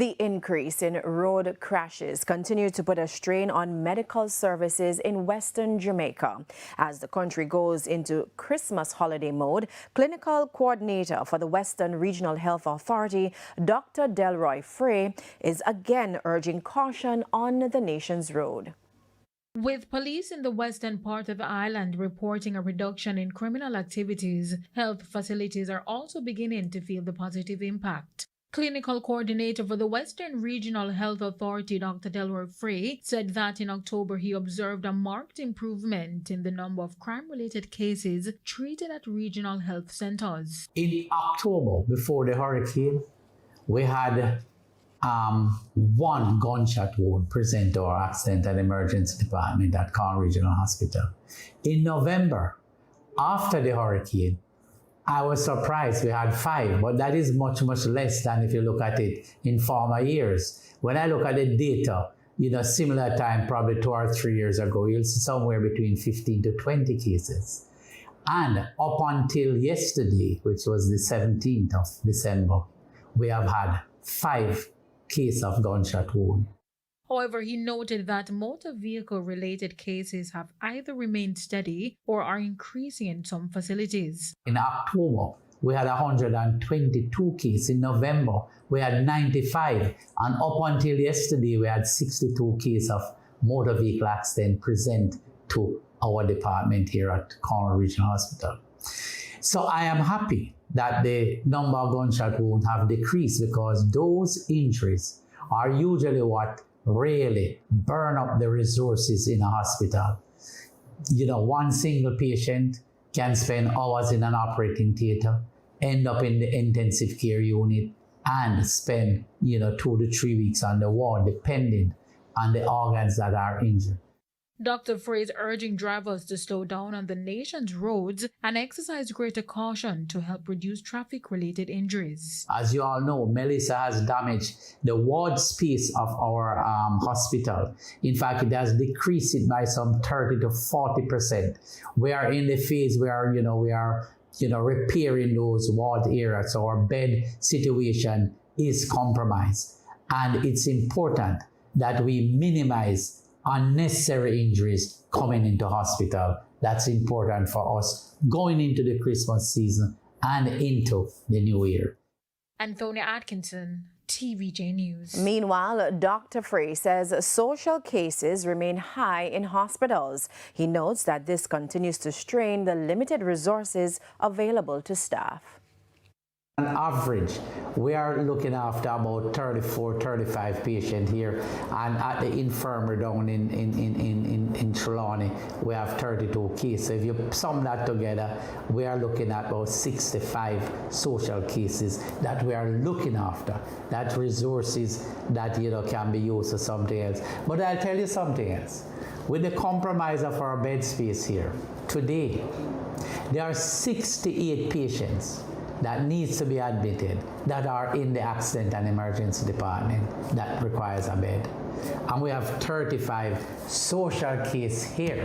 The increase in road crashes continue to put a strain on medical services in Western Jamaica. As the country goes into Christmas holiday mode, clinical coordinator for the Western Regional Health Authority, Dr. Delroy Frey, is again urging caution on the nation's road. With police in the western part of the island reporting a reduction in criminal activities, health facilities are also beginning to feel the positive impact. Clinical coordinator for the Western Regional Health Authority, Dr. Delroy Frey, said that in October he observed a marked improvement in the number of crime-related cases treated at regional health centers. In October, before the hurricane, we had one gunshot wound present to our accident and emergency department at Corn Regional Hospital. In November, after the hurricane, I was surprised we had 5, but that is much, much less than if you look at it in former years. When I look at the data, similar time, probably 2 or 3 years ago, you'll see somewhere between 15 to 20 cases. And up until yesterday, which was the 17th of December, we have had 5 cases of gunshot wound. However, he noted that motor vehicle-related cases have either remained steady or are increasing in some facilities. In October, we had 122 cases. In November, we had 95. And up until yesterday, we had 62 cases of motor vehicle accident present to our department here at Cornwall Regional Hospital. So I am happy that the number of gunshot wounds have decreased, because those injuries are usually what really burn up the resources in a hospital. One single patient can spend hours in an operating theater, end up in the intensive care unit, and spend 2 to 3 weeks on the ward, depending on the organs that are injured. Dr. Frey is urging drivers to slow down on the nation's roads and exercise greater caution to help reduce traffic-related injuries. As you all know, Melissa has damaged the ward space of our hospital. In fact, it has decreased it by some 30 to 40%. We are in the phase where we are repairing those ward areas, so our bed situation is compromised. And it's important that we minimize unnecessary injuries coming into hospital. That's important for us going into the Christmas season and into the new year. Anthony Atkinson, TVJ News. Meanwhile, Dr. Frey says social cases remain high in hospitals. He notes that this continues to strain the limited resources available to staff. On average, we are looking after about 34, 35 patients here, and at the infirmary down in Trelawney, we have 32 cases. So if you sum that together, we are looking at about 65 social cases that we are looking after. That resources that can be used for something else. But I'll tell you something else. With the compromise of our bed space here, today, there are 68 patients that needs to be admitted that are in the accident and emergency department that requires a bed. And we have 35 social cases here.